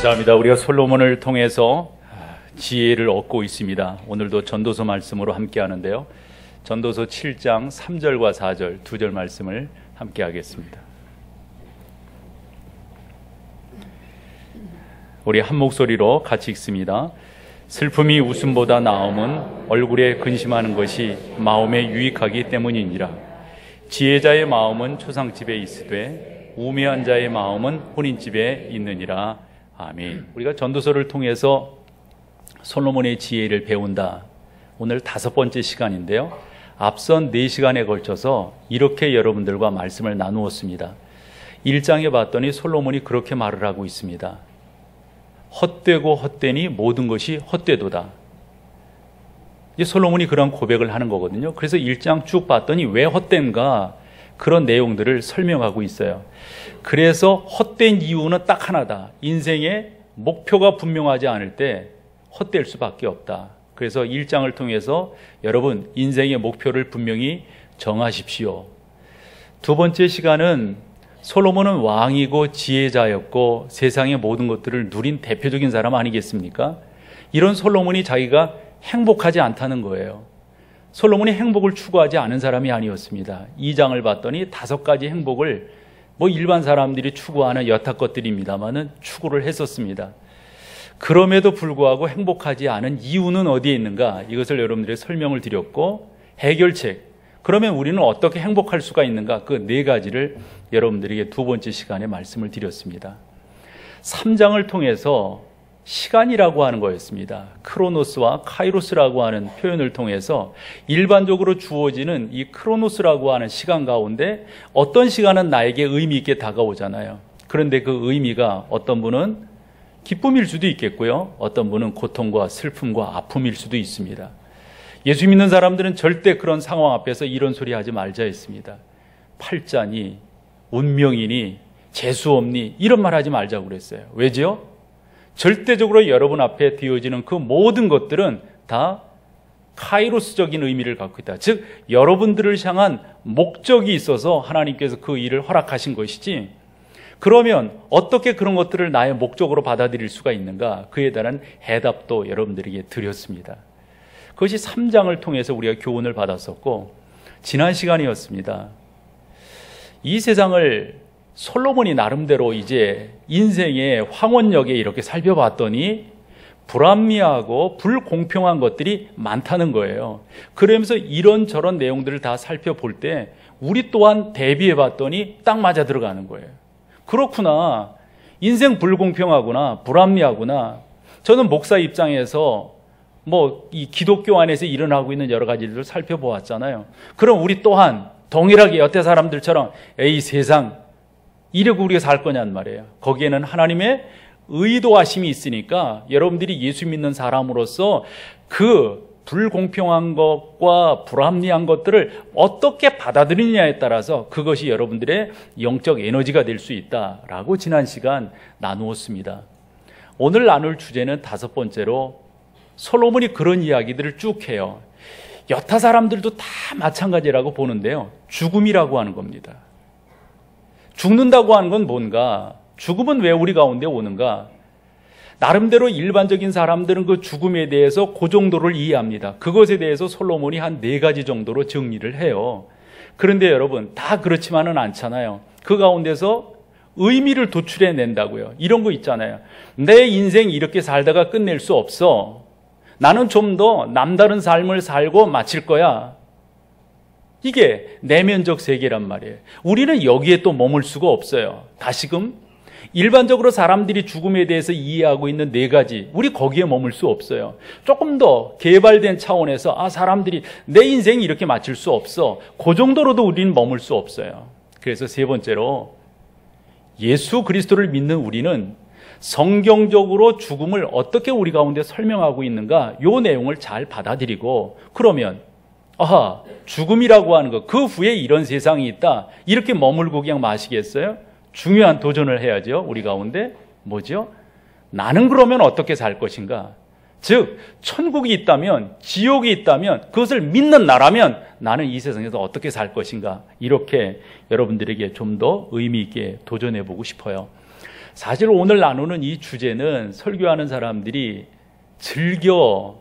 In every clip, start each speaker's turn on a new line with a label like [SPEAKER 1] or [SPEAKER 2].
[SPEAKER 1] 감사합니다. 우리가 솔로몬을 통해서 지혜를 얻고 있습니다. 오늘도 전도서 말씀으로 함께 하는데요. 전도서 7장 3절과 4절 두 절 말씀을 함께 하겠습니다. 우리 한 목소리로 같이 읽습니다. 슬픔이 웃음보다 나음은 얼굴에 근심하는 것이 마음에 유익하기 때문이니라. 지혜자의 마음은 초상집에 있으되 우매한 자의 마음은 혼인집에 있느니라. 아멘. 우리가 전도서를 통해서 솔로몬의 지혜를 배운다. 오늘 5번째 시간인데요. 앞선 4시간에 걸쳐서 이렇게 여러분들과 말씀을 나누었습니다. 1장에 봤더니 솔로몬이 그렇게 말을 하고 있습니다. 헛되고 헛되니 모든 것이 헛되도다. 이제 솔로몬이 그런 고백을 하는 거거든요. 그래서 1장 쭉 봤더니 왜 헛된가 그런 내용들을 설명하고 있어요. 그래서 헛된 이유는 딱 하나다. 인생의 목표가 분명하지 않을 때 헛될 수밖에 없다. 그래서 1장을 통해서 여러분 인생의 목표를 분명히 정하십시오. 두 번째 시간은 솔로몬은 왕이고 지혜자였고 세상의 모든 것들을 누린 대표적인 사람 아니겠습니까? 이런 솔로몬이 자기가 행복하지 않다는 거예요. 솔로몬이 행복을 추구하지 않은 사람이 아니었습니다. 2장을 봤더니 5가지 행복을 일반 사람들이 추구하는 여타 것들입니다만은 추구를 했었습니다. 그럼에도 불구하고 행복하지 않은 이유는 어디에 있는가? 이것을 여러분들에게 설명을 드렸고 해결책, 그러면 우리는 어떻게 행복할 수가 있는가? 그 4가지를 여러분들에게 두 번째 시간에 말씀을 드렸습니다. 3장을 통해서 시간이라고 하는 거였습니다. 크로노스와 카이로스라고 하는 표현을 통해서 일반적으로 주어지는 이 크로노스라고 하는 시간 가운데 어떤 시간은 나에게 의미 있게 다가오잖아요. 그런데 그 의미가 어떤 분은 기쁨일 수도 있겠고요. 어떤 분은 고통과 슬픔과 아픔일 수도 있습니다. 예수 믿는 사람들은 절대 그런 상황 앞에서 이런 소리 하지 말자 했습니다. 팔자니, 운명이니, 재수없니 이런 말 하지 말자고 그랬어요. 왜지요? 절대적으로 여러분 앞에 되어지는 그 모든 것들은 다 카이로스적인 의미를 갖고 있다. 즉 여러분들을 향한 목적이 있어서 하나님께서 그 일을 허락하신 것이지, 그러면 어떻게 그런 것들을 나의 목적으로 받아들일 수가 있는가? 그에 대한 해답도 여러분들에게 드렸습니다. 그것이 3장을 통해서 우리가 교훈을 받았었고, 지난 시간이었습니다. 이 세상을 솔로몬이 나름대로 이제 인생의 황혼역에 이렇게 살펴봤더니 불합리하고 불공평한 것들이 많다는 거예요. 그러면서 이런저런 내용들을 다 살펴볼 때 우리 또한 대비해 봤더니 딱 맞아 들어가는 거예요. 그렇구나. 인생 불공평하구나. 불합리하구나. 저는 목사 입장에서 이 기독교 안에서 일어나고 있는 여러 가지들을 살펴보았잖아요. 그럼 우리 또한 동일하게 여태 사람들처럼 에이 세상 이러고 우리가 살 거냔 말이에요. 거기에는 하나님의 의도하심이 있으니까 여러분들이 예수 믿는 사람으로서 그 불공평한 것과 불합리한 것들을 어떻게 받아들이느냐에 따라서 그것이 여러분들의 영적 에너지가 될 수 있다라고 지난 시간 나누었습니다. 오늘 나눌 주제는 5번째로 솔로몬이 그런 이야기들을 쭉 해요. 여타 사람들도 다 마찬가지라고 보는데요. 죽음이라고 하는 겁니다. 죽는다고 하는 건 뭔가? 죽음은 왜 우리 가운데 오는가? 나름대로 일반적인 사람들은 그 죽음에 대해서 그 정도를 이해합니다. 그것에 대해서 솔로몬이 한 4가지 정도로 정리를 해요. 그런데 여러분 다 그렇지만은 않잖아요. 그 가운데서 의미를 도출해 낸다고요. 이런 거 있잖아요. 내 인생 이렇게 살다가 끝낼 수 없어. 나는 좀 더 남다른 삶을 살고 마칠 거야. 이게 내면적 세계란 말이에요. 우리는 여기에 또 머물 수가 없어요. 다시금 일반적으로 사람들이 죽음에 대해서 이해하고 있는 4가지, 우리 거기에 머물 수 없어요. 조금 더 개발된 차원에서 사람들이 내 인생이 이렇게 마칠 수 없어. 그 정도로도 우리는 머물 수 없어요. 그래서 3번째로 예수 그리스도를 믿는 우리는 성경적으로 죽음을 어떻게 우리 가운데 설명하고 있는가, 이 내용을 잘 받아들이고, 그러면 죽음이라고 하는 것, 그 후에 이런 세상이 있다, 이렇게 머물고 그냥 마시겠어요? 중요한 도전을 해야죠. 우리 가운데 뭐죠? 나는 그러면 어떻게 살 것인가? 즉 천국이 있다면, 지옥이 있다면, 그것을 믿는 나라면 나는 이 세상에서 어떻게 살 것인가? 이렇게 여러분들에게 좀 더 의미 있게 도전해 보고 싶어요. 사실 오늘 나누는 이 주제는 설교하는 사람들이 즐겨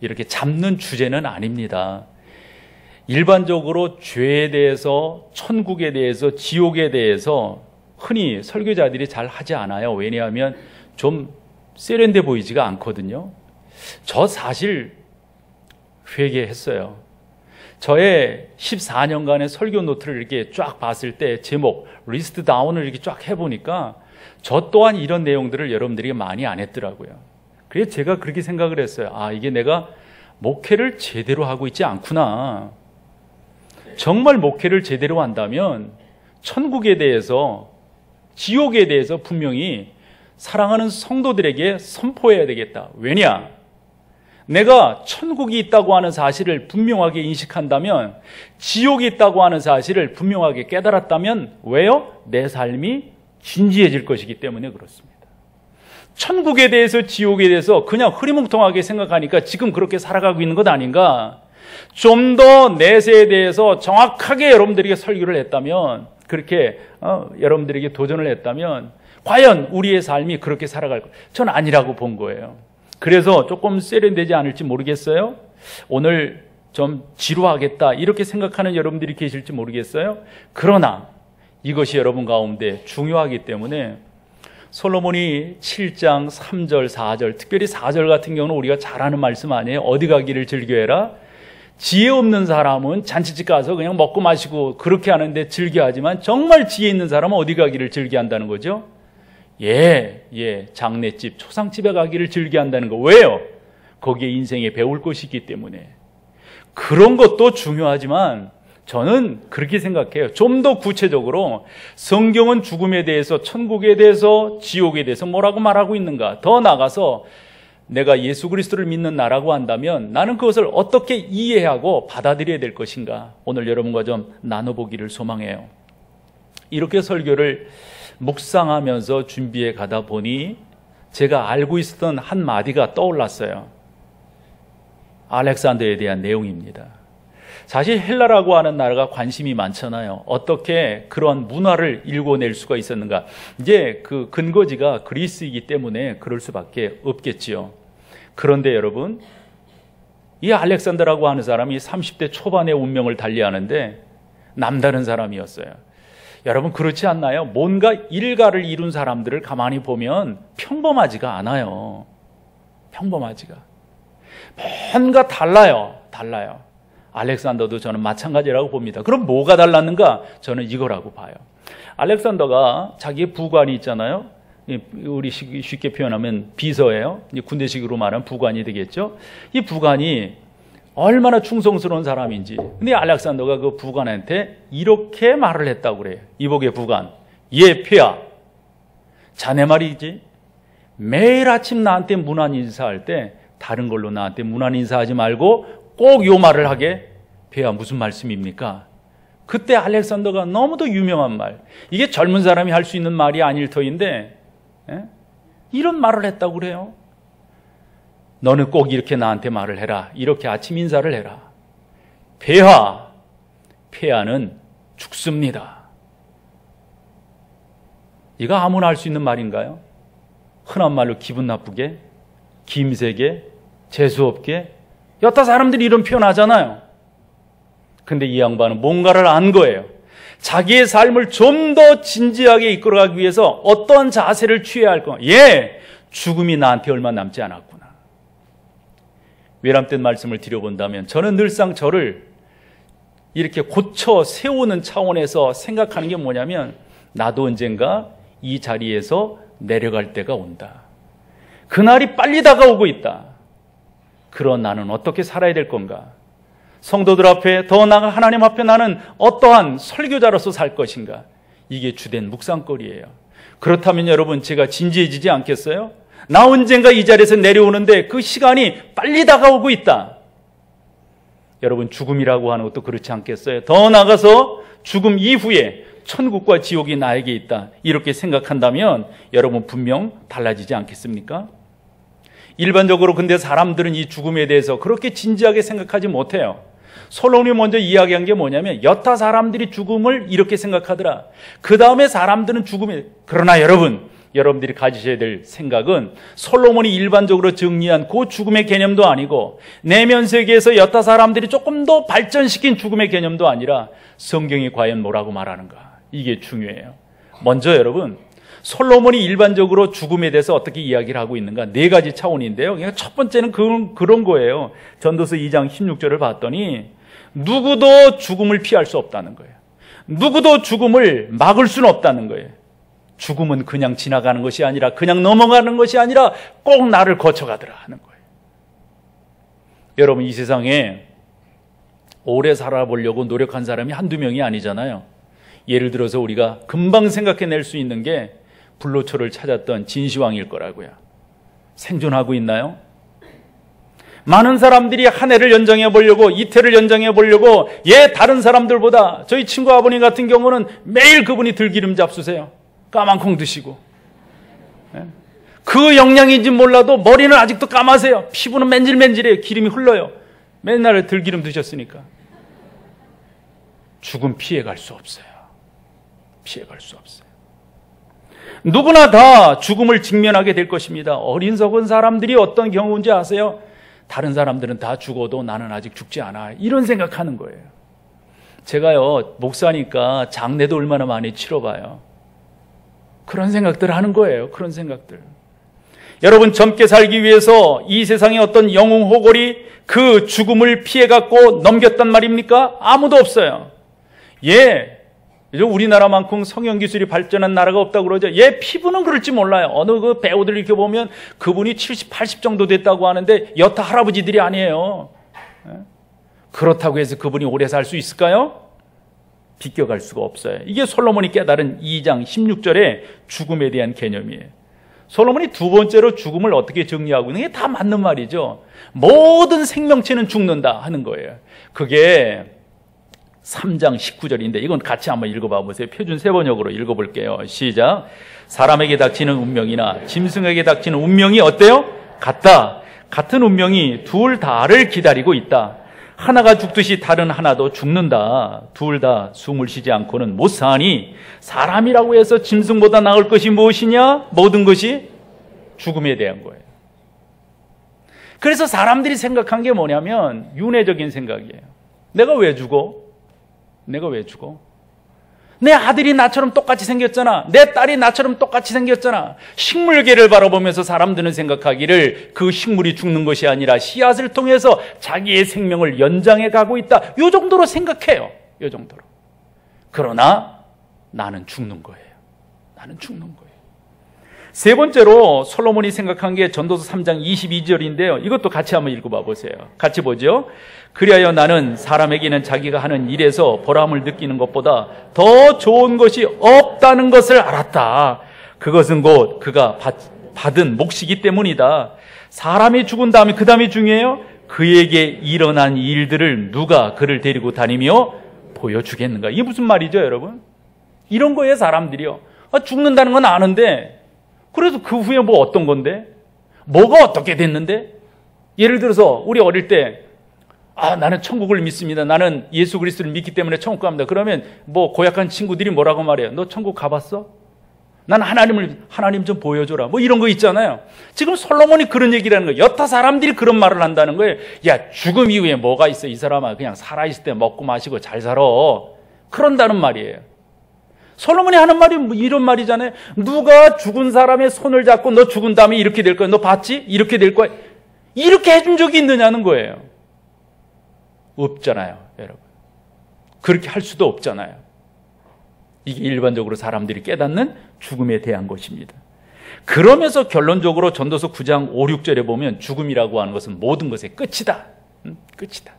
[SPEAKER 1] 이렇게 잡는 주제는 아닙니다. 일반적으로 죄에 대해서, 천국에 대해서, 지옥에 대해서 흔히 설교자들이 잘 하지 않아요. 왜냐하면 좀 세련돼 보이지가 않거든요. 저 사실 회개했어요. 저의 14년간의 설교 노트를 이렇게 쫙 봤을 때 제목, 리스트 다운을 이렇게 쫙 해보니까 저 또한 이런 내용들을 여러분들이 많이 안 했더라고요. 그래서 제가 그렇게 생각을 했어요. 아, 이게 내가 목회를 제대로 하고 있지 않구나. 정말 목회를 제대로 한다면 천국에 대해서, 지옥에 대해서 분명히 사랑하는 성도들에게 선포해야 되겠다. 왜냐? 내가 천국이 있다고 하는 사실을 분명하게 인식한다면, 지옥이 있다고 하는 사실을 분명하게 깨달았다면, 왜요? 내 삶이 진지해질 것이기 때문에 그렇습니다. 천국에 대해서, 지옥에 대해서 그냥 흐리멍텅하게 생각하니까 지금 그렇게 살아가고 있는 것 아닌가? 좀 더 내세에 대해서 정확하게 여러분들에게 설교를 했다면, 그렇게 여러분들에게 도전을 했다면 과연 우리의 삶이 그렇게 살아갈까? 전 아니라고 본 거예요. 그래서 조금 세련되지 않을지 모르겠어요. 오늘 좀 지루하겠다 이렇게 생각하는 여러분들이 계실지 모르겠어요. 그러나 이것이 여러분 가운데 중요하기 때문에 솔로몬이 7장 3절 4절, 특별히 4절 같은 경우는 우리가 잘 아는 말씀 아니에요. 어디 가기를 즐겨해라. 지혜 없는 사람은 잔치집 가서 그냥 먹고 마시고 그렇게 하는데 즐겨하지만, 정말 지혜 있는 사람은 어디 가기를 즐겨한다는 거죠? 장례집, 초상집에 가기를 즐겨한다는 거. 왜요? 거기에 인생에 배울 것이 있기 때문에. 그런 것도 중요하지만 저는 그렇게 생각해요. 좀 더 구체적으로 성경은 죽음에 대해서, 천국에 대해서, 지옥에 대해서 뭐라고 말하고 있는가? 더 나아가서 내가 예수 그리스도를 믿는 나라고 한다면 나는 그것을 어떻게 이해하고 받아들여야 될 것인가? 오늘 여러분과 좀 나눠보기를 소망해요. 이렇게 설교를 묵상하면서 준비해 가다 보니 제가 알고 있었던 한 마디가 떠올랐어요. 알렉산더에 대한 내용입니다. 사실 헬라라고 하는 나라가 관심이 많잖아요. 어떻게 그런 문화를 일궈낼 수가 있었는가. 이제 그 근거지가 그리스이기 때문에 그럴 수밖에 없겠지요. 그런데 여러분, 이 알렉산더라고 하는 사람이 30대 초반의 운명을 달리하는데 남다른 사람이었어요. 여러분 그렇지 않나요? 뭔가 일가를 이룬 사람들을 가만히 보면 평범하지가 않아요. 평범하지가. 뭔가 달라요. 알렉산더도 저는 마찬가지라고 봅니다. 그럼 뭐가 달랐는가? 저는 이거라고 봐요. 알렉산더가 자기의 부관이 있잖아요. 우리 쉽게 표현하면 비서예요. 군대식으로 말하면 부관이 되겠죠. 이 부관이 얼마나 충성스러운 사람인지. 근데 알렉산더가 그 부관한테 이렇게 말을 했다고 그래요. 이복의 부관, 폐하, 자네 말이지, 매일 아침 나한테 문안 인사할 때 다른 걸로 나한테 문안 인사하지 말고 꼭 요 말을 하게. 폐하, 무슨 말씀입니까? 그때 알렉산더가 너무도 유명한 말, 이게 젊은 사람이 할 수 있는 말이 아닐 터인데 이런 말을 했다고 그래요. 너는 꼭 이렇게 나한테 말을 해라. 이렇게 아침 인사를 해라. 폐하는 죽습니다. 이거 아무나 할 수 있는 말인가요? 흔한 말로 기분 나쁘게, 김세게, 재수없게, 여타 사람들이 이런 표현 하잖아요. 근데 이 양반은 뭔가를 안 거예요. 자기의 삶을 좀 더 진지하게 이끌어가기 위해서 어떤 자세를 취해야 할까? 죽음이 나한테 얼마 남지 않았구나. 외람된 말씀을 드려본다면 저는 늘상 저를 이렇게 고쳐 세우는 차원에서 생각하는 게 뭐냐면, 나도 언젠가 이 자리에서 내려갈 때가 온다. 그날이 빨리 다가오고 있다. 그런 나는 어떻게 살아야 될 건가? 성도들 앞에, 더 나아가 하나님 앞에 나는 어떠한 설교자로서 살 것인가? 이게 주된 묵상거리예요. 그렇다면 여러분, 제가 진지해지지 않겠어요? 나 언젠가 이 자리에서 내려오는데 그 시간이 빨리 다가오고 있다. 여러분, 죽음이라고 하는 것도 그렇지 않겠어요? 더 나아가서 죽음 이후에 천국과 지옥이 나에게 있다. 이렇게 생각한다면 여러분 분명 달라지지 않겠습니까? 일반적으로 근데 사람들은 이 죽음에 대해서 그렇게 진지하게 생각하지 못해요. 솔로몬이 먼저 이야기한 게 뭐냐면 여타 사람들이 죽음을 이렇게 생각하더라. 그 다음에 사람들은 죽음이, 그러나 여러분들이 가지셔야 될 생각은 솔로몬이 일반적으로 정리한 그 죽음의 개념도 아니고 내면 세계에서 여타 사람들이 조금 더 발전시킨 죽음의 개념도 아니라 성경이 과연 뭐라고 말하는가, 이게 중요해요. 먼저 여러분, 솔로몬이 일반적으로 죽음에 대해서 어떻게 이야기를 하고 있는가, 네 가지 차원인데요. 그러니까 첫 번째는 그런 거예요. 전도서 2장 16절을 봤더니 누구도 죽음을 피할 수 없다는 거예요. 누구도 죽음을 막을 수는 없다는 거예요. 죽음은 그냥 지나가는 것이 아니라, 그냥 넘어가는 것이 아니라 꼭 나를 거쳐가더라 하는 거예요. 여러분, 이 세상에 오래 살아보려고 노력한 사람이 한두 명이 아니잖아요. 예를 들어서 우리가 금방 생각해낼 수 있는 게 불로초를 찾았던 진시황일 거라고요. 생존하고 있나요? 많은 사람들이 한 해를 연장해 보려고, 이태를 연장해 보려고, 다른 사람들보다, 저희 친구 아버님 같은 경우는 매일 그분이 들기름 잡수세요. 까만콩 드시고. 그 영양인지 몰라도 머리는 아직도 까마세요. 피부는 맨질맨질해요. 기름이 흘러요. 맨날 들기름 드셨으니까. 죽음 피해갈 수 없어요. 피해갈 수 없어요. 누구나 다 죽음을 직면하게 될 것입니다. 어린석은 사람들이 어떤 경우인지 아세요? 다른 사람들은 다 죽어도 나는 아직 죽지 않아, 이런 생각하는 거예요. 제가요, 목사니까 장례도 얼마나 많이 치러봐요. 그런 생각들을 하는 거예요. 그런 생각들. 여러분, 젊게 살기 위해서 이 세상의 어떤 영웅 호골이 그 죽음을 피해갖고 넘겼단 말입니까? 아무도 없어요. 우리나라만큼 성형기술이 발전한 나라가 없다고 그러죠. 피부는 그럴지 몰라요. 어느 그 배우들 이렇게 보면 그분이 70, 80 정도 됐다고 하는데 여타 할아버지들이 아니에요. 그렇다고 해서 그분이 오래 살 수 있을까요? 비껴갈 수가 없어요. 이게 솔로몬이 깨달은 2장 16절의 죽음에 대한 개념이에요. 솔로몬이 두 번째로 죽음을 어떻게 정리하고 있는 게 다 맞는 말이죠. 모든 생명체는 죽는다 하는 거예요. 그게 3장 19절인데 이건 같이 한번 읽어봐 보세요. 표준 세번역으로 읽어볼게요. 시작. 사람에게 닥치는 운명이나 짐승에게 닥치는 운명이 어때요? 같다. 같은 운명이 둘 다를 기다리고 있다. 하나가 죽듯이 다른 하나도 죽는다. 둘 다 숨을 쉬지 않고는 못 사니 사람이라고 해서 짐승보다 나을 것이 무엇이냐? 모든 것이 죽음에 대한 거예요. 그래서 사람들이 생각한 게 뭐냐면 윤회적인 생각이에요. 내가 왜 죽어? 내가 왜 죽어? 내 아들이 나처럼 똑같이 생겼잖아. 내 딸이 나처럼 똑같이 생겼잖아. 식물계를 바라보면서 사람들은 생각하기를 그 식물이 죽는 것이 아니라 씨앗을 통해서 자기의 생명을 연장해 가고 있다. 이 정도로 생각해요. 이 정도로. 그러나 나는 죽는 거예요. 나는 죽는 거예요. 세 번째로 솔로몬이 생각한 게 전도서 3장 22절인데요. 이것도 같이 한번 읽어봐 보세요. 같이 보죠. 그리하여 나는 사람에게는 자기가 하는 일에서 보람을 느끼는 것보다 더 좋은 것이 없다는 것을 알았다. 그것은 곧 그가 받은 몫이기 때문이다. 사람이 죽은 다음에 그 다음이 중요해요. 그에게 일어난 일들을 누가 그를 데리고 다니며 보여주겠는가. 이게 무슨 말이죠, 여러분? 이런 거예요, 사람들이요. 죽는다는 건 아는데 그래서 그 후에 뭐 어떤 건데? 뭐가 어떻게 됐는데? 예를 들어서 우리 어릴 때 나는 천국을 믿습니다. 나는 예수 그리스도를 믿기 때문에 천국 갑니다. 그러면 뭐 고약한 친구들이 뭐라고 말해요? 너 천국 가봤어? 난 하나님 좀 보여줘라. 뭐 이런 거 있잖아요. 지금 솔로몬이 그런 얘기를 하는 거예요. 여타 사람들이 그런 말을 한다는 거예요. 야, 죽음 이후에 뭐가 있어? 이 사람아 그냥 살아있을 때 먹고 마시고 잘 살아. 그런다는 말이에요. 솔로몬이 하는 말이 이런 말이잖아요. 누가 죽은 사람의 손을 잡고 너 죽은 다음에 이렇게 될 거야. 너 봤지? 이렇게 될 거야. 이렇게 해준 적이 있느냐는 거예요. 없잖아요, 여러분. 그렇게 할 수도 없잖아요. 이게 일반적으로 사람들이 깨닫는 죽음에 대한 것입니다. 그러면서 결론적으로 전도서 9장 5, 6절에 보면 죽음이라고 하는 것은 모든 것의 끝이다. 끝이다.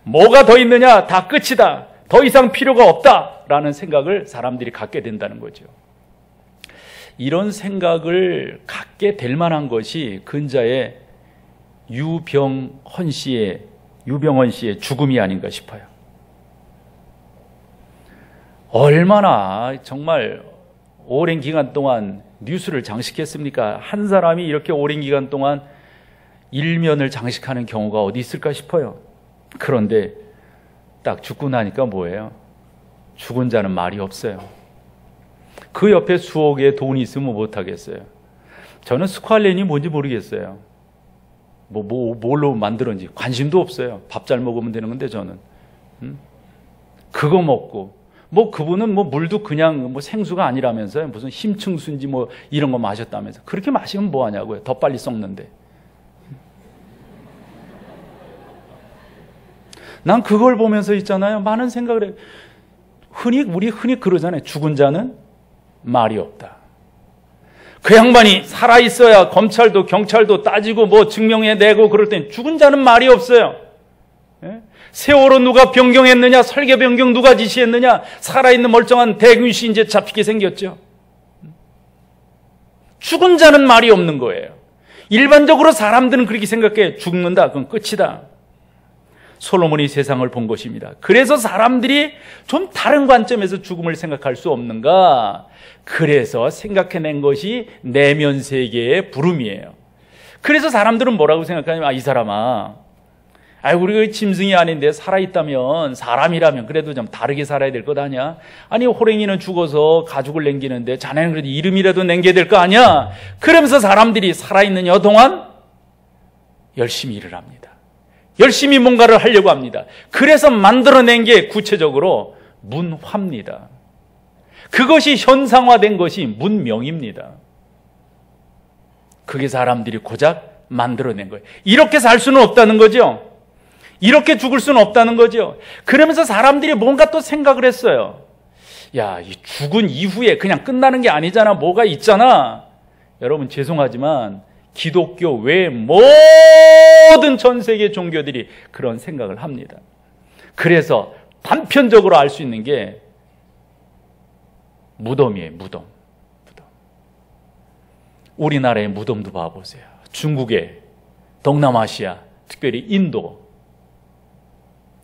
[SPEAKER 1] 뭐가 더 있느냐? 다 끝이다. 더 이상 필요가 없다라는 생각을 사람들이 갖게 된다는 거죠. 이런 생각을 갖게 될 만한 것이 근자의 유병헌 씨의 죽음이 아닌가 싶어요. 얼마나 정말 오랜 기간 동안 뉴스를 장식했습니까? 한 사람이 이렇게 오랜 기간 동안 일면을 장식하는 경우가 어디 있을까 싶어요. 그런데 딱 죽고 나니까 뭐예요? 죽은 자는 말이 없어요. 그 옆에 수억 개의 돈이 있으면 못하겠어요. 저는 스ኳ렌이 뭔지 모르겠어요. 뭘로 만들었는지 관심도 없어요. 밥 잘 먹으면 되는 건데 저는. 그거 먹고 그분은 물도 그냥 생수가 아니라면서요. 무슨 힘층수인지 이런 거 마셨다면서. 그렇게 마시면 뭐 하냐고요. 더 빨리 썩는데. 난 그걸 보면서 있잖아요. 많은 생각을 해요. 우리 흔히 그러잖아요. 죽은 자는 말이 없다. 그 양반이 살아있어야 검찰도 경찰도 따지고 증명해내고 그럴 땐 죽은 자는 말이 없어요. 예? 세월호 누가 변경했느냐, 설계 변경 누가 지시했느냐, 살아있는 멀쩡한 대균씨 이제 잡히게 생겼죠. 죽은 자는 말이 없는 거예요. 일반적으로 사람들은 그렇게 생각해. 죽는다, 그건 끝이다. 솔로몬이 세상을 본 것입니다. 그래서 사람들이 좀 다른 관점에서 죽음을 생각할 수 없는가? 그래서 생각해낸 것이 내면 세계의 부름이에요. 그래서 사람들은 뭐라고 생각하냐면, 이 사람아, 우리가 짐승이 아닌데 살아있다면, 사람이라면 그래도 좀 다르게 살아야 될 것 아니야? 아니, 호랭이는 죽어서 가죽을 남기는데 자네는 그래도 이름이라도 남겨야 될 거 아니야? 그러면서 사람들이 살아있는 여동안 열심히 일을 합니다. 열심히 뭔가를 하려고 합니다. 그래서 만들어낸 게 구체적으로 문화입니다. 그것이 현상화된 것이 문명입니다. 그게 사람들이 고작 만들어낸 거예요. 이렇게 살 수는 없다는 거죠. 이렇게 죽을 수는 없다는 거죠. 그러면서 사람들이 뭔가 또 생각을 했어요. 이 죽은 이후에 그냥 끝나는 게 아니잖아. 뭐가 있잖아. 여러분 죄송하지만 기독교 외 모든 전 세계 종교들이 그런 생각을 합니다. 그래서 단편적으로 알 수 있는 게 무덤이에요. 무덤. 우리나라의 무덤도 봐보세요. 중국의, 동남아시아, 특별히 인도,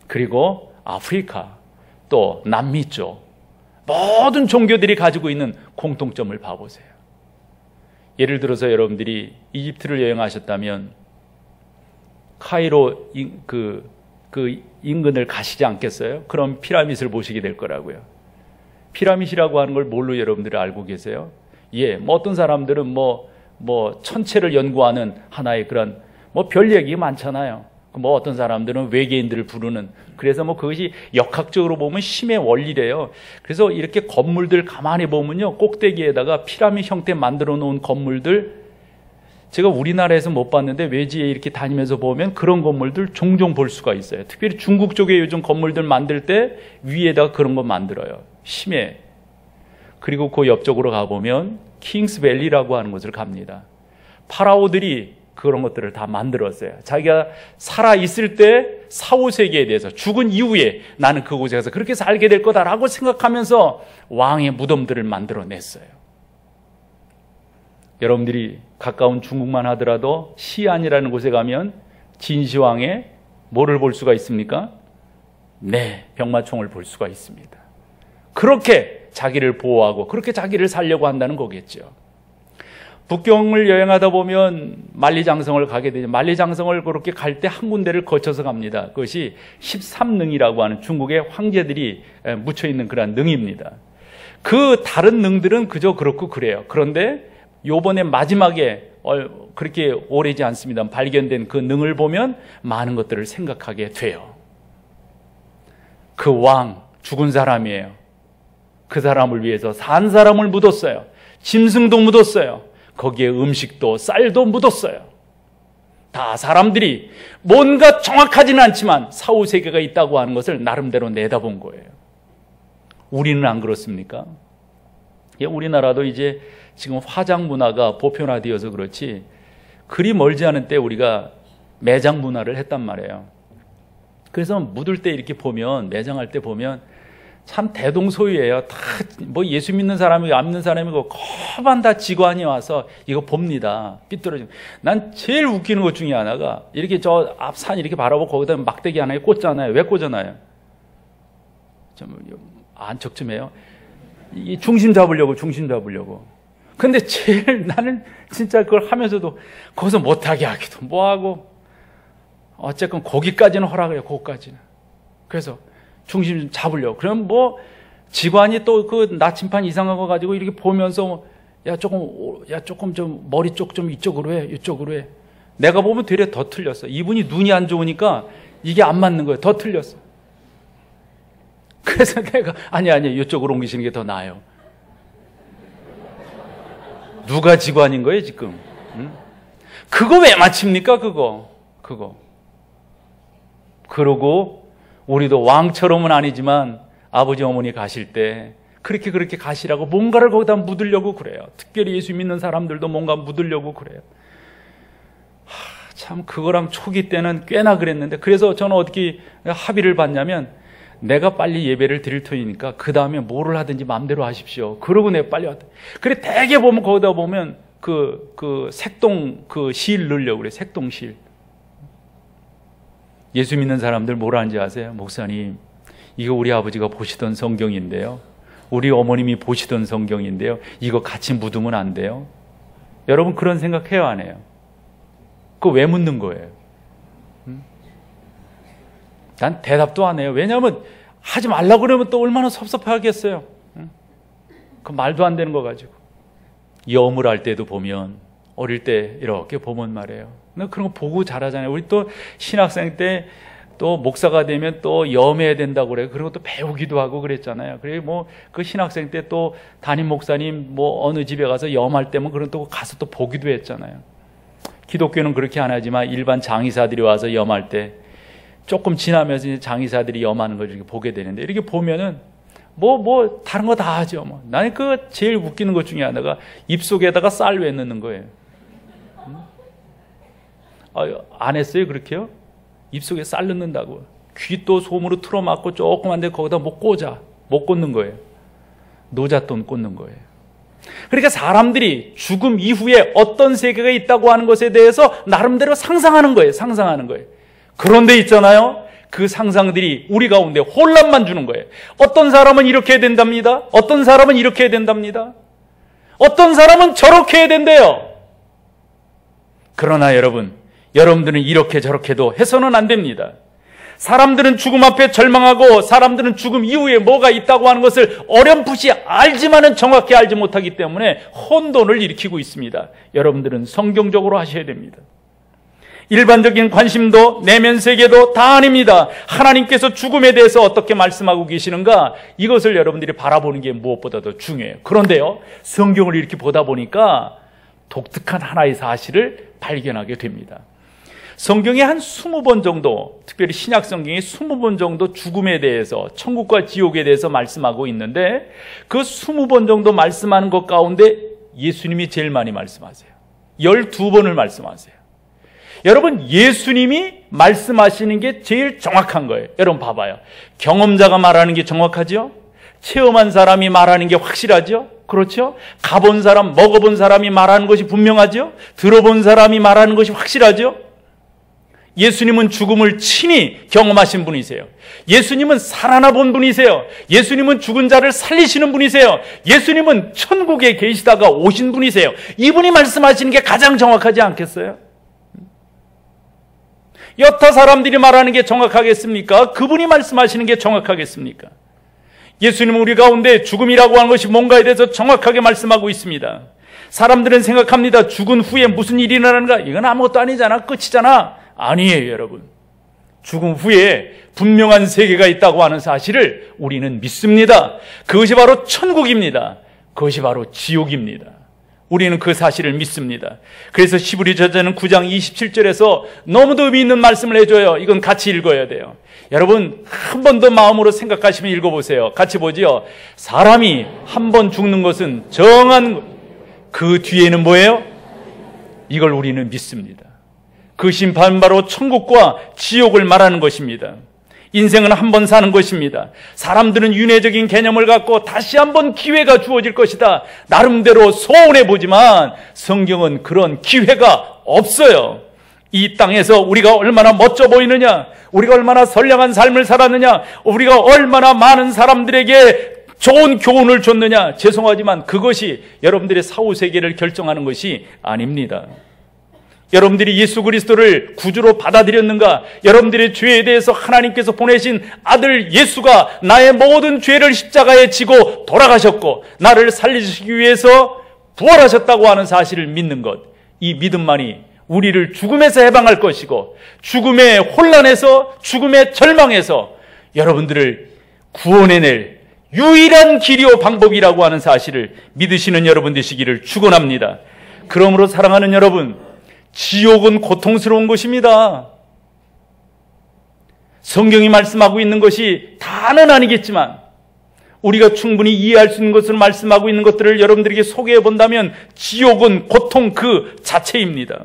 [SPEAKER 1] 그리고 아프리카, 또 남미 쪽 모든 종교들이 가지고 있는 공통점을 봐보세요. 예를 들어서 여러분들이 이집트를 여행하셨다면 카이로 그 인근을 가시지 않겠어요? 그럼 피라밋을 보시게 될 거라고요. 피라밋이라고 하는 걸 뭘로 여러분들이 알고 계세요? 어떤 사람들은 천체를 연구하는 하나의 그런 별 얘기 많잖아요. 어떤 사람들은 외계인들을 부르는, 그래서 그것이 역학적으로 보면 힘의 원리래요. 그래서 이렇게 건물들 가만히 보면요, 꼭대기에다가 피라밋 형태 만들어 놓은 건물들, 제가 우리나라에서 못 봤는데 외지에 이렇게 다니면서 보면 그런 건물들 종종 볼 수가 있어요. 특별히 중국 쪽에 요즘 건물들 만들 때 위에다가 그런 거 만들어요. 심해. 그리고 그 옆쪽으로 가보면 킹스밸리라고 하는 곳을 갑니다. 파라오들이 그런 것들을 다 만들었어요. 자기가 살아있을 때 사후세계에 대해서, 죽은 이후에 나는 그곳에 가서 그렇게 살게 될 거다라고 생각하면서 왕의 무덤들을 만들어냈어요. 여러분들이 가까운 중국만 하더라도 시안이라는 곳에 가면 진시황의 뭐를 볼 수가 있습니까? 병마총을 볼 수가 있습니다. 그렇게 자기를 보호하고 그렇게 자기를 살려고 한다는 거겠죠. 북경을 여행하다 보면 만리장성을 가게 되죠. 만리장성을 그렇게 갈 때 한 군데를 거쳐서 갑니다. 그것이 13능이라고 하는 중국의 황제들이 묻혀있는 그런 능입니다. 그 다른 능들은 그저 그렇고 그래요. 그런데 요번에 마지막에 그렇게 오래지 않습니다. 발견된 그 능을 보면 많은 것들을 생각하게 돼요. 그 왕, 죽은 사람이에요. 그 사람을 위해서 산 사람을 묻었어요. 짐승도 묻었어요. 거기에 음식도 쌀도 묻었어요. 다 사람들이 뭔가 정확하지는 않지만 사후세계가 있다고 하는 것을 나름대로 내다본 거예요. 우리는 안 그렇습니까? 우리나라도 이제 지금 화장 문화가 보편화되어서 그렇지, 그리 멀지 않은 때 우리가 매장 문화를 했단 말이에요. 그래서 묻을 때 이렇게 보면, 매장할 때 보면 참 대동소이해요. 다 예수 믿는 사람이고 안 믿는 사람이고 거반 다 직관이 와서 이거 봅니다. 삐뚤어지고. 난 제일 웃기는 것 중에 하나가, 이렇게 저 앞 산 이렇게 바라보고 거기다 막대기 하나에 꽂잖아요. 왜 꽂잖아요? 좀 안척쯤해요. 이 중심 잡으려고. 근데 제일 나는 진짜 그걸 하면서도 거기서 못하게 하기도 뭐하고, 어쨌건 거기까지는 허락을 해요. 거기까지는. 그래서 중심 좀 잡으려고. 그럼 뭐 직원이 또 그 나침판 이상한 거 가지고 이렇게 보면서 야 조금 좀 머리 쪽 좀 이쪽으로 해, 이쪽으로 해. 내가 보면 되려 더 틀렸어. 이분이 눈이 안 좋으니까 이게 안 맞는 거예요. 더 틀렸어. 그래서 내가 아니 이쪽으로 옮기시는 게 더 나아요. 누가 직관인 거예요 지금? 응? 그거 왜 맞춥니까 그거? 그러고 우리도 왕처럼은 아니지만 아버지 어머니 가실 때 그렇게 가시라고 뭔가를 거기다 묻으려고 그래요. 특별히 예수 믿는 사람들도 뭔가 묻으려고 그래요. 참 그거랑 초기 때는 꽤나 그랬는데, 그래서 저는 어떻게 합의를 봤냐면 내가 빨리 예배를 드릴 터이니까 그 다음에 뭐를 하든지 마음대로 하십시오. 그러고 내가 빨리 왔다. 그래 대개 보면 거기다 보면 그 색동 그 실 넣으려고 그래. 색동실. 예수 믿는 사람들 뭐라 하는지 아세요? 목사님, 이거 우리 아버지가 보시던 성경인데요, 우리 어머님이 보시던 성경인데요, 이거 같이 묻으면 안 돼요? 여러분 그런 생각해요 안 해요? 그거 왜 묻는 거예요? 난 대답도 안 해요. 왜냐하면 하지 말라고 그러면 또 얼마나 섭섭하겠어요. 그 말도 안 되는 거 가지고. 염을 할 때도 보면 어릴 때 이렇게 보면 말이에요. 나 그런 거 보고 자라잖아요. 우리 또 신학생 때 또 목사가 되면 또 염해야 된다고 그래요. 그리고 또 배우기도 하고 그랬잖아요. 그래 뭐 그 신학생 때 또 담임 목사님 뭐 어느 집에 가서 염할 때면 그런 또 가서 또 보기도 했잖아요. 기독교는 그렇게 안 하지만 일반 장의사들이 와서 염할 때 조금 지나면서 이제 장의사들이 염하는 걸 이렇게 보게 되는데, 이렇게 보면은 뭐 다른 거 다 하죠. 뭐 나는 그 제일 웃기는 것 중에 하나가 입속에다가 쌀 왜 넣는 거예요? 안 했어요 그렇게요? 입속에 쌀 넣는다고. 귀 또 솜으로 틀어막고 조그만데 거기다 못 꽂는 거예요. 노잣돈 꽂는 거예요. 그러니까 사람들이 죽음 이후에 어떤 세계가 있다고 하는 것에 대해서 나름대로 상상하는 거예요. 그런데 있잖아요, 그 상상들이 우리 가운데 혼란만 주는 거예요. 어떤 사람은 이렇게 해야 된답니다. 어떤 사람은 이렇게 해야 된답니다. 어떤 사람은 저렇게 해야 된대요. 그러나 여러분들은 이렇게 저렇게도 해서는 안 됩니다. 사람들은 죽음 앞에 절망하고 사람들은 죽음 이후에 뭐가 있다고 하는 것을 어렴풋이 알지만은 정확히 알지 못하기 때문에 혼돈을 일으키고 있습니다. 여러분들은 성경적으로 하셔야 됩니다. 일반적인 관심도 내면 세계도 다 아닙니다. 하나님께서 죽음에 대해서 어떻게 말씀하고 계시는가, 이것을 여러분들이 바라보는 게 무엇보다도 중요해요. 그런데요, 성경을 이렇게 보다 보니까 독특한 하나의 사실을 발견하게 됩니다. 성경에 한 20번 정도, 특별히 신약 성경에 20번 정도 죽음에 대해서, 천국과 지옥에 대해서 말씀하고 있는데, 그 20번 정도 말씀하는 것 가운데 예수님이 제일 많이 말씀하세요. 12번을 말씀하세요. 여러분, 예수님이 말씀하시는 게 제일 정확한 거예요. 여러분 봐봐요. 경험자가 말하는 게 정확하죠? 체험한 사람이 말하는 게 확실하죠? 그렇죠? 가본 사람, 먹어본 사람이 말하는 것이 분명하죠? 들어본 사람이 말하는 것이 확실하죠? 예수님은 죽음을 친히 경험하신 분이세요. 예수님은 살아나 본 분이세요. 예수님은 죽은 자를 살리시는 분이세요. 예수님은 천국에 계시다가 오신 분이세요. 이분이 말씀하시는 게 가장 정확하지 않겠어요? 여타 사람들이 말하는 게 정확하겠습니까? 그분이 말씀하시는 게 정확하겠습니까? 예수님은 우리 가운데 죽음이라고 하는 것이 뭔가에 대해서 정확하게 말씀하고 있습니다. 사람들은 생각합니다. 죽은 후에 무슨 일이 일어나는가? 이건 아무것도 아니잖아. 끝이잖아. 아니에요, 여러분. 죽음 후에 분명한 세계가 있다고 하는 사실을 우리는 믿습니다. 그것이 바로 천국입니다. 그것이 바로 지옥입니다. 우리는 그 사실을 믿습니다. 그래서 히브리서는 9장 27절에서 너무도 의미 있는 말씀을 해줘요. 이건 같이 읽어야 돼요. 여러분 한 번 더 마음으로 생각하시면 읽어보세요. 같이 보죠. 사람이 한 번 죽는 것은 정한, 그 뒤에는 뭐예요? 이걸 우리는 믿습니다. 그 심판 바로 천국과 지옥을 말하는 것입니다. 인생은 한 번 사는 것입니다. 사람들은 윤회적인 개념을 갖고 다시 한번 기회가 주어질 것이다, 나름대로 소원해 보지만 성경은 그런 기회가 없어요. 이 땅에서 우리가 얼마나 멋져 보이느냐, 우리가 얼마나 선량한 삶을 살았느냐, 우리가 얼마나 많은 사람들에게 좋은 교훈을 줬느냐, 죄송하지만 그것이 여러분들의 사후세계를 결정하는 것이 아닙니다. 여러분들이 예수 그리스도를 구주로 받아들였는가? 여러분들의 죄에 대해서 하나님께서 보내신 아들 예수가 나의 모든 죄를 십자가에 지고 돌아가셨고 나를 살리시기 위해서 부활하셨다고 하는 사실을 믿는 것, 이 믿음만이 우리를 죽음에서 해방할 것이고 죽음의 혼란에서, 죽음의 절망에서 여러분들을 구원해낼 유일한 길이요 방법이라고 하는 사실을 믿으시는 여러분 되시기를 축원합니다. 그러므로 사랑하는 여러분, 지옥은 고통스러운 것입니다. 성경이 말씀하고 있는 것이 다는 아니겠지만 우리가 충분히 이해할 수 있는 것을 말씀하고 있는 것들을 여러분들에게 소개해 본다면 지옥은 고통 그 자체입니다.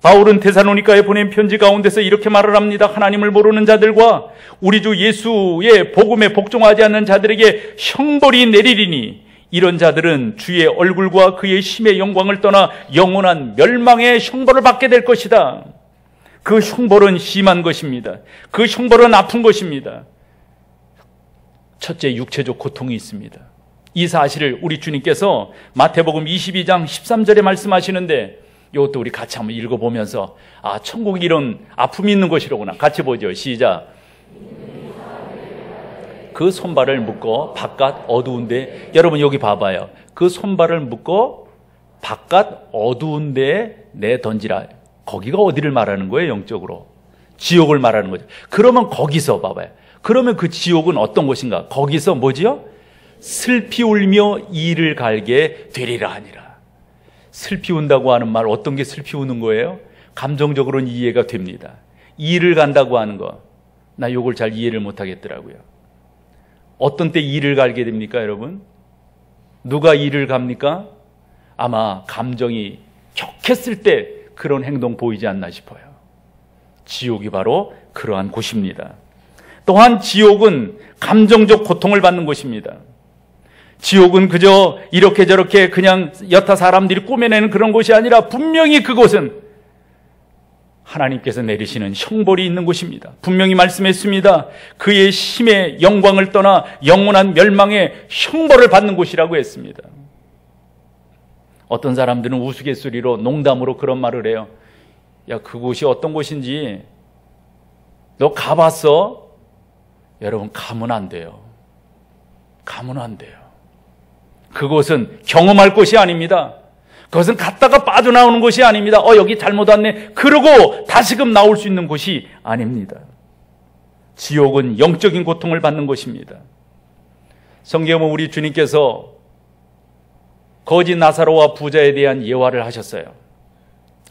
[SPEAKER 1] 바울은 데살로니가에 보낸 편지 가운데서 이렇게 말을 합니다. 하나님을 모르는 자들과 우리 주 예수의 복음에 복종하지 않는 자들에게 형벌이 내리리니 이런 자들은 주의 얼굴과 그의 심의 영광을 떠나 영원한 멸망의 형벌을 받게 될 것이다. 그 형벌은 심한 것입니다. 그 형벌은 아픈 것입니다. 첫째, 육체적 고통이 있습니다. 이 사실을 우리 주님께서 마태복음 22장 13절에 말씀하시는데 이것도 우리 같이 한번 읽어보면서 천국이 이런 아픔이 있는 것이로구나. 같이 보죠. 시작. 그 손발을 묶어 바깥 어두운데, 여러분 여기 봐봐요. 그 손발을 묶어 바깥 어두운데 내 던지라. 거기가 어디를 말하는 거예요? 영적으로 지옥을 말하는 거죠. 그러면 거기서 봐봐요. 그러면 그 지옥은 어떤 곳인가? 거기서 뭐지요? 슬피 울며 이를 갈게 되리라 하니라. 슬피 운다고 하는 말, 어떤 게 슬피 우는 거예요? 감정적으로는 이해가 됩니다. 이를 간다고 하는 거, 나 이걸 잘 이해를 못 하겠더라고요. 어떤 때 이를 갈게 됩니까, 여러분? 누가 이를 갑니까? 아마 감정이 격했을 때 그런 행동 보이지 않나 싶어요. 지옥이 바로 그러한 곳입니다. 또한 지옥은 감정적 고통을 받는 곳입니다. 지옥은 그저 이렇게 저렇게 그냥 여타 사람들이 꾸며내는 그런 곳이 아니라 분명히 그곳은 하나님께서 내리시는 형벌이 있는 곳입니다. 분명히 말씀했습니다. 그의 심의 영광을 떠나 영원한 멸망의 형벌을 받는 곳이라고 했습니다. 어떤 사람들은 우스갯소리로 농담으로 그런 말을 해요. 야, 그곳이 어떤 곳인지 너 가봤어? 여러분, 가면 안 돼요. 가면 안 돼요. 그곳은 경험할 곳이 아닙니다. 그것은 갔다가 빠져나오는 곳이 아닙니다. 여기 잘못 왔네. 그러고 다시금 나올 수 있는 곳이 아닙니다. 지옥은 영적인 고통을 받는 곳입니다. 성경은 우리 주님께서 거지 나사로와 부자에 대한 예화를 하셨어요.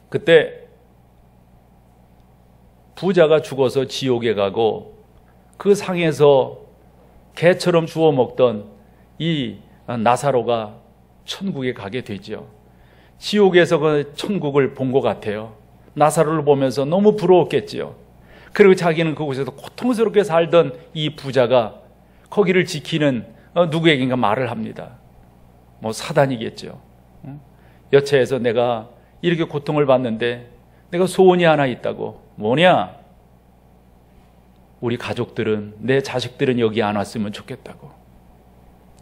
[SPEAKER 1] 그때 부자가 죽어서 지옥에 가고 그 상에서 개처럼 주워 먹던 이 나사로가 천국에 가게 되죠. 지옥에서 그 천국을 본 것 같아요. 나사로를 보면서 너무 부러웠겠지요. 그리고 자기는 그곳에서 고통스럽게 살던 이 부자가 거기를 지키는 누구에겐가 말을 합니다. 뭐 사단이겠죠. 여차해서 내가 이렇게 고통을 받는데 내가 소원이 하나 있다고. 뭐냐? 우리 가족들은, 내 자식들은 여기 안 왔으면 좋겠다고.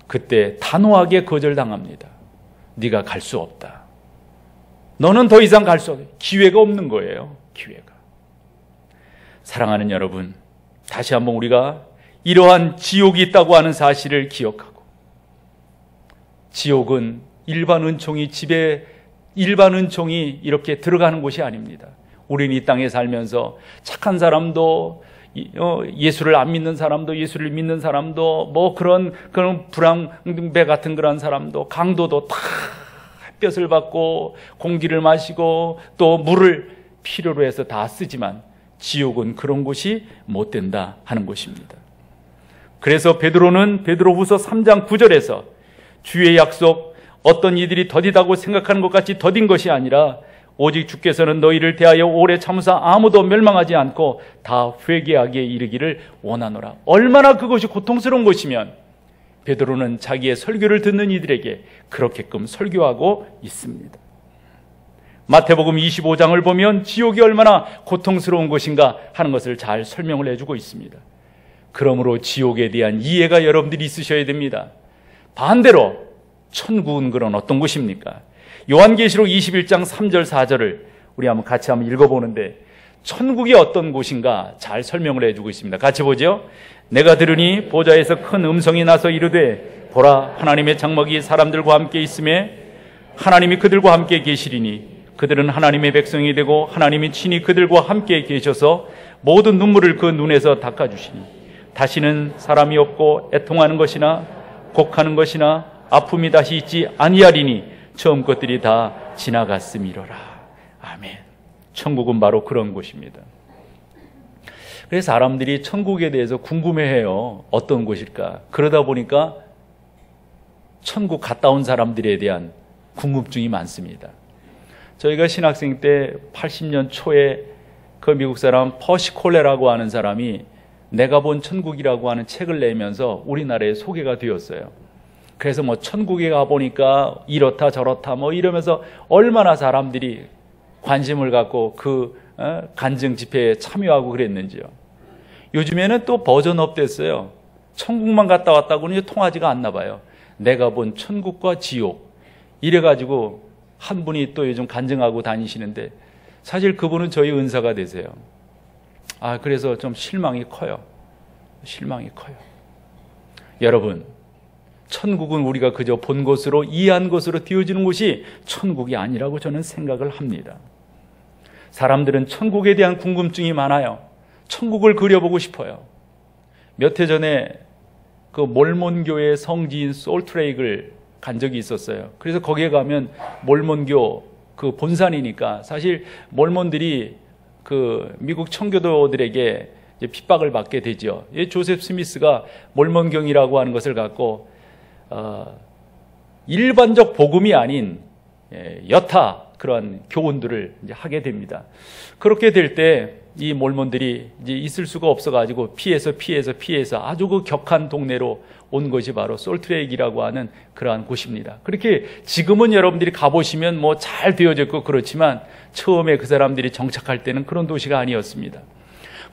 [SPEAKER 1] 그때 단호하게 거절당합니다. 네가 갈 수 없다. 너는 더 이상 갈 수 없다. 기회가 없는 거예요. 기회가. 사랑하는 여러분, 다시 한번 우리가 이러한 지옥이 있다고 하는 사실을 기억하고, 지옥은 일반 은총이 집에 일반 은총이 이렇게 들어가는 곳이 아닙니다. 우리는 이 땅에 살면서 착한 사람도, 예수를 안 믿는 사람도, 예수를 믿는 사람도, 뭐 그런 불황배 같은 그런 사람도, 강도도 다 햇볕을 받고 공기를 마시고 또 물을 필요로 해서 다 쓰지만 지옥은 그런 곳이 못 된다 하는 것입니다. 그래서 베드로후서 3장 9절에서 주의 약속, 어떤 이들이 더디다고 생각하는 것 같이 더딘 것이 아니라 오직 주께서는 너희를 대하여 오래 참으사 아무도 멸망하지 않고 다 회개하기에 이르기를 원하노라. 얼마나 그것이 고통스러운 것이면 베드로는 자기의 설교를 듣는 이들에게 그렇게끔 설교하고 있습니다. 마태복음 25장을 보면 지옥이 얼마나 고통스러운 것인가 하는 것을 잘 설명을 해주고 있습니다. 그러므로 지옥에 대한 이해가 여러분들이 있으셔야 됩니다. 반대로 천국은 그런 어떤 곳입니까? 요한계시록 21장 3절 4절을 우리 한번 같이 한번 읽어보는데 천국이 어떤 곳인가 잘 설명을 해주고 있습니다. 같이 보죠. 내가 들으니 보좌에서 큰 음성이 나서 이르되 보라 하나님의 장막이 사람들과 함께 있음에 하나님이 그들과 함께 계시리니 그들은 하나님의 백성이 되고 하나님이 친히 그들과 함께 계셔서 모든 눈물을 그 눈에서 닦아주시니 다시는 사람이 없고 애통하는 것이나 곡하는 것이나 아픔이 다시 있지 아니하리니 처음 것들이 다 지나갔음이로라. 아멘. 천국은 바로 그런 곳입니다. 그래서 사람들이 천국에 대해서 궁금해해요. 어떤 곳일까? 그러다 보니까 천국 갔다 온 사람들에 대한 궁금증이 많습니다. 저희가 신학생 때 80년 초에 그 미국 사람 퍼시 콜레라고 하는 사람이 내가 본 천국이라고 하는 책을 내면서 우리나라에 소개가 되었어요. 그래서 뭐 천국에 가보니까 이렇다 저렇다 뭐 이러면서 얼마나 사람들이 관심을 갖고 그 간증 집회에 참여하고 그랬는지요. 요즘에는 또 버전업 됐어요. 천국만 갔다 왔다고는 통하지가 않나 봐요. 내가 본 천국과 지옥 이래가지고 한 분이 또 요즘 간증하고 다니시는데 사실 그분은 저희 은사가 되세요. 그래서 좀 실망이 커요. 실망이 커요. 여러분, 천국은 우리가 그저 본 것으로 이해한 것으로 되어지는 곳이 천국이 아니라고 저는 생각을 합니다. 사람들은 천국에 대한 궁금증이 많아요. 천국을 그려보고 싶어요. 몇 해 전에 그 몰몬교의 성지인 솔트레이크를 간 적이 있었어요. 그래서 거기에 가면 몰몬교 그 본산이니까 사실 몰몬들이 그 미국 청교도들에게 이제 핍박을 받게 되죠. 조셉 스미스가 몰몬경이라고 하는 것을 갖고 일반적 복음이 아닌 여타 그런 교훈들을 이제 하게 됩니다. 그렇게 될 때 이 몰몬들이 이제 있을 수가 없어가지고 피해서 아주 그 격한 동네로 온 것이 바로 솔트레이크라고 하는 그러한 곳입니다. 그렇게 지금은 여러분들이 가보시면 뭐 잘 되어졌고 그렇지만 처음에 그 사람들이 정착할 때는 그런 도시가 아니었습니다.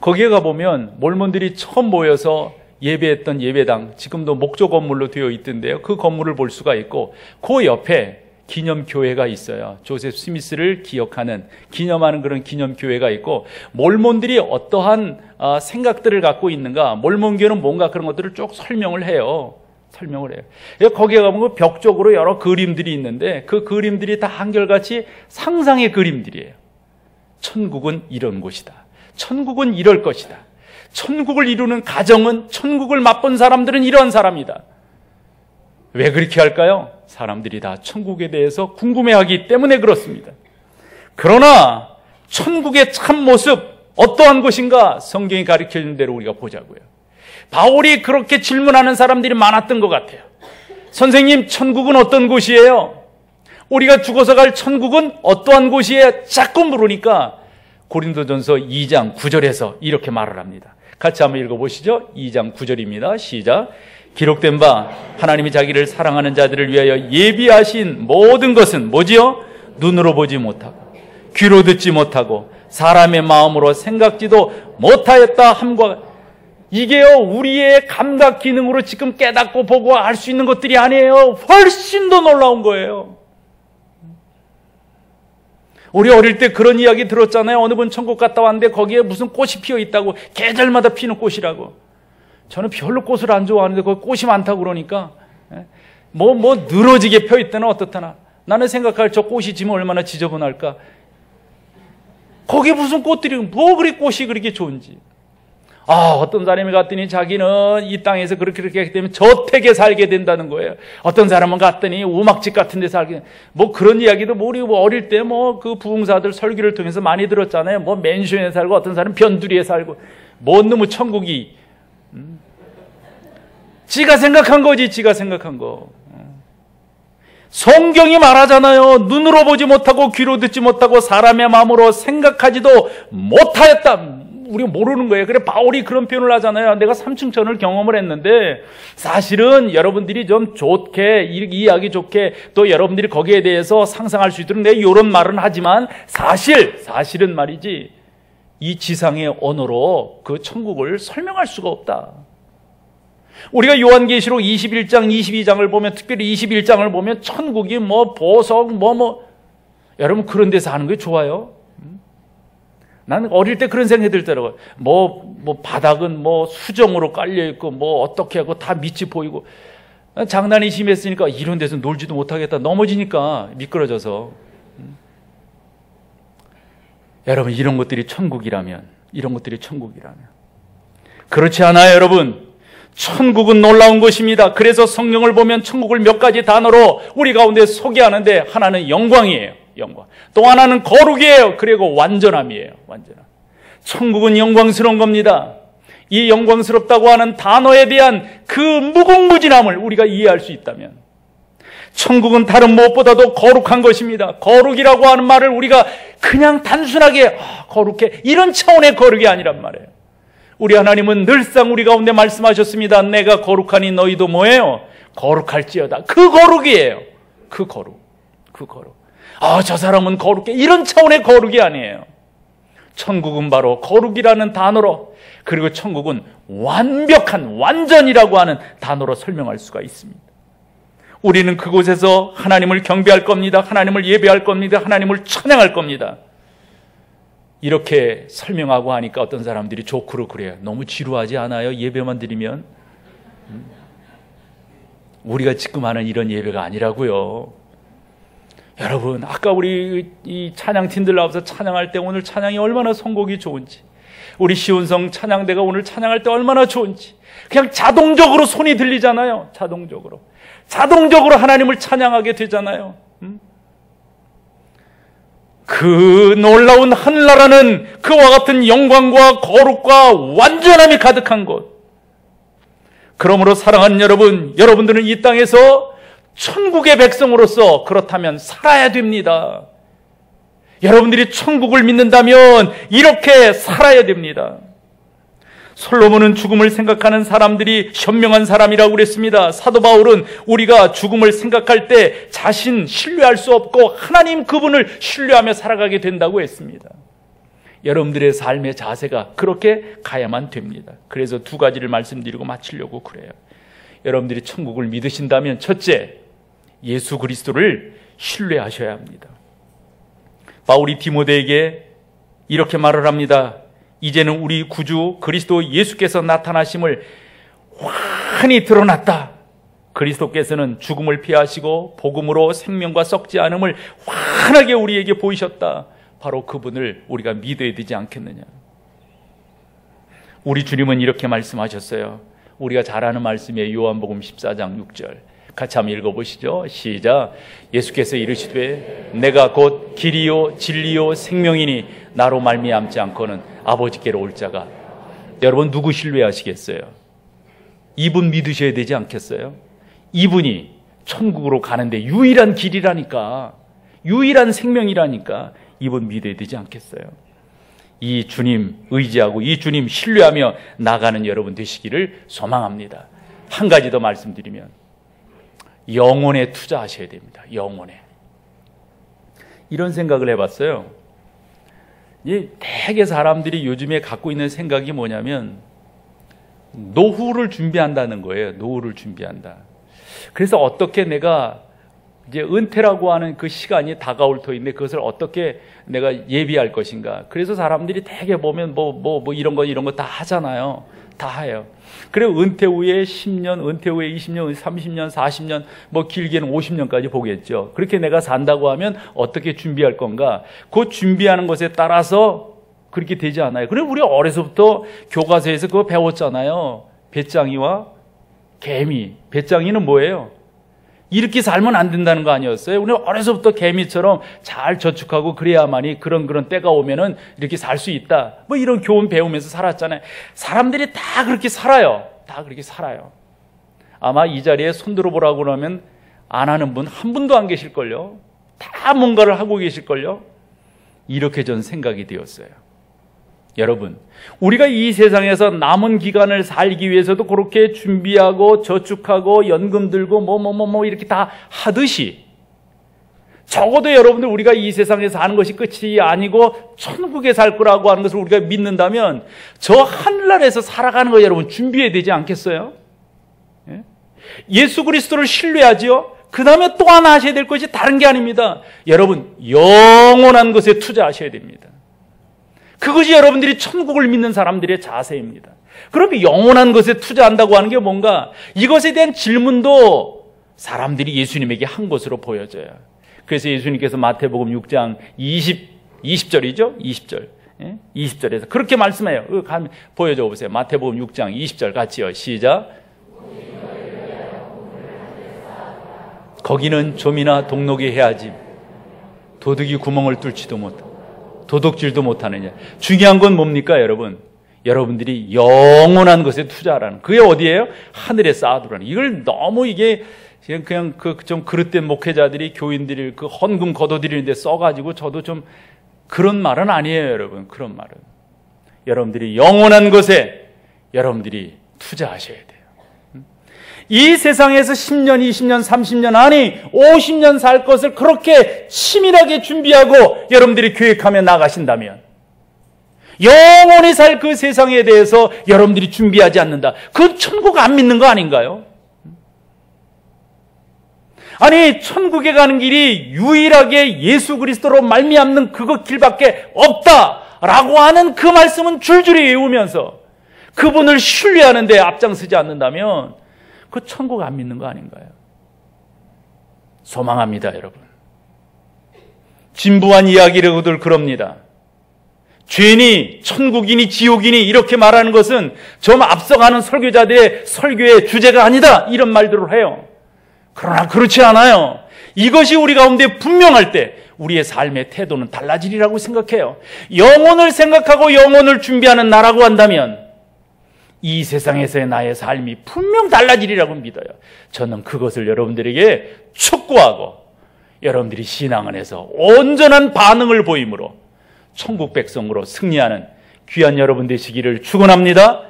[SPEAKER 1] 거기에 가보면 몰몬들이 처음 모여서 예배했던 예배당, 지금도 목조 건물로 되어 있던데요. 그 건물을 볼 수가 있고 그 옆에 기념교회가 있어요. 조셉 스미스를 기념하는 그런 기념교회가 있고 몰몬들이 어떠한 생각들을 갖고 있는가, 몰몬교는 뭔가 그런 것들을 쭉 설명을 해요. 거기에 가면 그 벽 쪽으로 여러 그림들이 있는데 그 그림들이 다 한결같이 상상의 그림들이에요. 천국은 이런 곳이다. 천국은 이럴 것이다. 천국을 이루는 가정은, 천국을 맛본 사람들은 이런 사람이다. 왜 그렇게 할까요? 사람들이 다 천국에 대해서 궁금해하기 때문에 그렇습니다. 그러나 천국의 참 모습 어떠한 곳인가 성경이 가르쳐주는 대로 우리가 보자고요. 바울이 그렇게 질문하는 사람들이 많았던 것 같아요. 선생님, 천국은 어떤 곳이에요? 우리가 죽어서 갈 천국은 어떠한 곳이에요? 자꾸 물으니까 고린도전서 2장 9절에서 이렇게 말을 합니다. 같이 한번 읽어보시죠. 2장 9절입니다. 시작. 기록된 바 하나님이 자기를 사랑하는 자들을 위하여 예비하신 모든 것은 뭐지요? 눈으로 보지 못하고 귀로 듣지 못하고 사람의 마음으로 생각지도 못하였다 함과, 이게요 우리의 감각 기능으로 지금 깨닫고 보고 알 수 있는 것들이 아니에요. 훨씬 더 놀라운 거예요. 우리 어릴 때 그런 이야기 들었잖아요. 어느 분 천국 갔다 왔는데 거기에 무슨 꽃이 피어 있다고, 계절마다 피는 꽃이라고. 저는 별로 꽃을 안 좋아하는데 거기 꽃이 많다고 그러니까 늘어지게 펴 있다나 어떻다나. 나는 생각할 저 꽃이 지면 얼마나 지저분할까. 거기에 무슨 꽃들이, 뭐 그리 꽃이 그렇게 좋은지. 어떤 사람이 갔더니 자기는 이 땅에서 그렇게 하기 때문에 저택에 살게 된다는 거예요. 어떤 사람은 갔더니 오막집 같은 데 살게, 뭐 그런 이야기도 우리 어릴 때 그 부흥사들 설교를 통해서 많이 들었잖아요. 맨션에 살고 어떤 사람은 변두리에 살고, 너무 천국이. 지가 생각한 거지, 지가 생각한 거. 성경이 말하잖아요. 눈으로 보지 못하고 귀로 듣지 못하고 사람의 마음으로 생각하지도 못하였다. 우리가 모르는 거예요. 그래 바울이 그런 표현을 하잖아요. 내가 삼층천을 경험을 했는데 사실은 여러분들이 좀 좋게, 이해하기 좋게 또 여러분들이 거기에 대해서 상상할 수 있도록 내가 이런 말은 하지만 사실은 말이지 이 지상의 언어로 그 천국을 설명할 수가 없다. 우리가 요한계시록 21장, 22장을 보면, 특별히 21장을 보면 천국이 보석, 여러분 그런 데서 하는 게 좋아요. 나는 어릴 때 그런 생각이 들더라고요. 바닥은 수정으로 깔려있고, 어떻게 하고 다 밑이 보이고. 장난이 심했으니까 이런 데서 놀지도 못하겠다. 넘어지니까 미끄러져서. 여러분, 이런 것들이 천국이라면. 그렇지 않아요, 여러분. 천국은 놀라운 것입니다. 그래서 성경을 보면 천국을 몇 가지 단어로 우리 가운데 소개하는데, 하나는 영광이에요. 영광. 또 하나는 거룩이에요. 그리고 완전함이에요. 완전함. 천국은 영광스러운 겁니다. 이 영광스럽다고 하는 단어에 대한 그 무궁무진함을 우리가 이해할 수 있다면, 천국은 다른 무엇보다도 거룩한 것입니다. 거룩이라고 하는 말을 우리가 그냥 단순하게 거룩해, 이런 차원의 거룩이 아니란 말이에요. 우리 하나님은 늘상 우리 가운데 말씀하셨습니다. 내가 거룩하니 너희도 뭐예요? 거룩할지어다. 그 거룩이에요. 그 거룩. 저 사람은 거룩해, 이런 차원의 거룩이 아니에요. 천국은 바로 거룩이라는 단어로, 그리고 천국은 완벽한, 완전이라고 하는 단어로 설명할 수가 있습니다. 우리는 그곳에서 하나님을 경배할 겁니다. 하나님을 예배할 겁니다. 하나님을 찬양할 겁니다. 이렇게 설명하고 하니까 어떤 사람들이 조크로 그래요. 너무 지루하지 않아요? 예배만 드리면? 우리가 지금 하는 이런 예배가 아니라고요. 여러분, 아까 우리 이 찬양팀들 나와서 찬양할 때 오늘 찬양이 얼마나 선곡이 좋은지, 우리 시온성 찬양대가 오늘 찬양할 때 얼마나 좋은지, 그냥 자동적으로 손이 들리잖아요. 자동적으로 하나님을 찬양하게 되잖아요. 그 놀라운 하늘나라는 그와 같은 영광과 거룩과 완전함이 가득한 곳. 그러므로 사랑하는 여러분, 여러분들은 이 땅에서 천국의 백성으로서 그렇다면 살아야 됩니다. 여러분들이 천국을 믿는다면 이렇게 살아야 됩니다. 솔로몬은 죽음을 생각하는 사람들이 현명한 사람이라고 그랬습니다. 사도 바울은 우리가 죽음을 생각할 때 자신 신뢰할 수 없고 하나님 그분을 신뢰하며 살아가게 된다고 했습니다. 여러분들의 삶의 자세가 그렇게 가야만 됩니다. 그래서 두 가지를 말씀드리고 마치려고 그래요. 여러분들이 천국을 믿으신다면 첫째, 예수 그리스도를 신뢰하셔야 합니다. 바울이 디모데에게 이렇게 말을 합니다. 이제는 우리 구주 그리스도 예수께서 나타나심을 환히 드러났다. 그리스도께서는 죽음을 피하시고 복음으로 생명과 썩지 않음을 환하게 우리에게 보이셨다. 바로 그분을 우리가 믿어야 되지 않겠느냐. 우리 주님은 이렇게 말씀하셨어요. 우리가 잘 아는 말씀이에요. 요한복음 14장 6절. 같이 한번 읽어보시죠. 시작. 예수께서 이르시되 내가 곧 길이요 진리요 생명이니 나로 말미암지 않고는 아버지께로 올 자가. 여러분, 누구 신뢰하시겠어요? 이분 믿으셔야 되지 않겠어요? 이분이 천국으로 가는데 유일한 길이라니까, 유일한 생명이라니까 이분 믿어야 되지 않겠어요? 이 주님 의지하고 이 주님 신뢰하며 나가는 여러분 되시기를 소망합니다. 한 가지 더 말씀드리면, 영혼에 투자하셔야 됩니다. 영혼에. 이런 생각을 해봤어요. 대개 사람들이 요즘에 갖고 있는 생각이 뭐냐면 노후를 준비한다는 거예요. 노후를 준비한다. 그래서 어떻게 내가 이제 은퇴라고 하는 그 시간이 다가올 터인데 그것을 어떻게 내가 예비할 것인가. 그래서 사람들이 대개 보면 이런 거 다 하잖아요. 다 해요. 그래 은퇴 후에 10년, 은퇴 후에 20년, 30년, 40년, 길게는 50년까지 보겠죠. 그렇게 내가 산다고 하면 어떻게 준비할 건가? 그 준비하는 것에 따라서 그렇게 되지 않아요. 그래 우리 어려서부터 교과서에서 그거 배웠잖아요. 배짱이와 개미. 배짱이는 뭐예요? 이렇게 살면 안 된다는 거 아니었어요? 우리 어려서부터 개미처럼 잘 저축하고 그래야만이 그런 때가 오면은 이렇게 살 수 있다. 이런 교훈 배우면서 살았잖아요. 사람들이 다 그렇게 살아요. 다 그렇게 살아요. 아마 이 자리에 손들어 보라고 그러면 안 하는 분 한 분도 안 계실걸요. 다 뭔가를 하고 계실걸요. 이렇게 전 생각이 되었어요. 여러분, 우리가 이 세상에서 남은 기간을 살기 위해서도 그렇게 준비하고 저축하고 연금 들고 이렇게 다 하듯이 적어도 여러분들 우리가 이 세상에서 사는 것이 끝이 아니고 천국에 살 거라고 하는 것을 우리가 믿는다면 저 하늘나라에서 살아가는 거 여러분 준비해야 되지 않겠어요? 예수 그리스도를 신뢰하지요. 그 다음에 또 하나 하셔야 될 것이 다른 게 아닙니다. 여러분, 영원한 것에 투자하셔야 됩니다. 그것이 여러분들이 천국을 믿는 사람들의 자세입니다. 그러면 영원한 것에 투자한다고 하는 게 뭔가, 이것에 대한 질문도 사람들이 예수님에게 한 것으로 보여져요. 그래서 예수님께서 마태복음 6장 20절이죠? 20절. 20절에서 그렇게 말씀해요. 보여줘 보세요. 마태복음 6장 20절 같이요. 시작. 거기는 좀이나 동록이 해야지 도둑이 구멍을 뚫지도 못하고 도둑질도 못하느냐. 중요한 건 뭡니까 여러분? 여러분들이 영원한 것에 투자하라는, 그게 어디예요? 하늘에 쌓아두라는. 이걸 너무 이게 그냥 좀 그릇된 목회자들이, 교인들이 그 헌금 거둬들이는데 써가지고, 저도 좀 그런 말은 아니에요 여러분. 그런 말은 여러분들이 영원한 것에 여러분들이 투자하셔야 돼요. 이 세상에서 10년, 20년, 30년, 아니 50년 살 것을 그렇게 치밀하게 준비하고 여러분들이 계획하며 나가신다면, 영원히 살 그 세상에 대해서 여러분들이 준비하지 않는다, 그 천국 안 믿는 거 아닌가요? 아니 천국에 가는 길이 유일하게 예수 그리스도로 말미암는 그것 길밖에 없다라고 하는 그 말씀은 줄줄이 외우면서 그분을 신뢰하는 데 앞장서지 않는다면 그 천국 안 믿는 거 아닌가요? 소망합니다 여러분. 진부한 이야기로들 그럽니다. 죄니 천국이니 지옥이니 이렇게 말하는 것은 좀 앞서가는 설교자들의 설교의 주제가 아니다, 이런 말들을 해요. 그러나 그렇지 않아요. 이것이 우리 가운데 분명할 때 우리의 삶의 태도는 달라지리라고 생각해요. 영혼을 생각하고 영혼을 준비하는 나라고 한다면 이 세상에서의 나의 삶이 분명 달라지리라고 믿어요. 저는 그것을 여러분들에게 촉구하고 여러분들이 신앙 안에서 온전한 반응을 보임으로 천국 백성으로 승리하는 귀한 여러분 되시기를 축원합니다.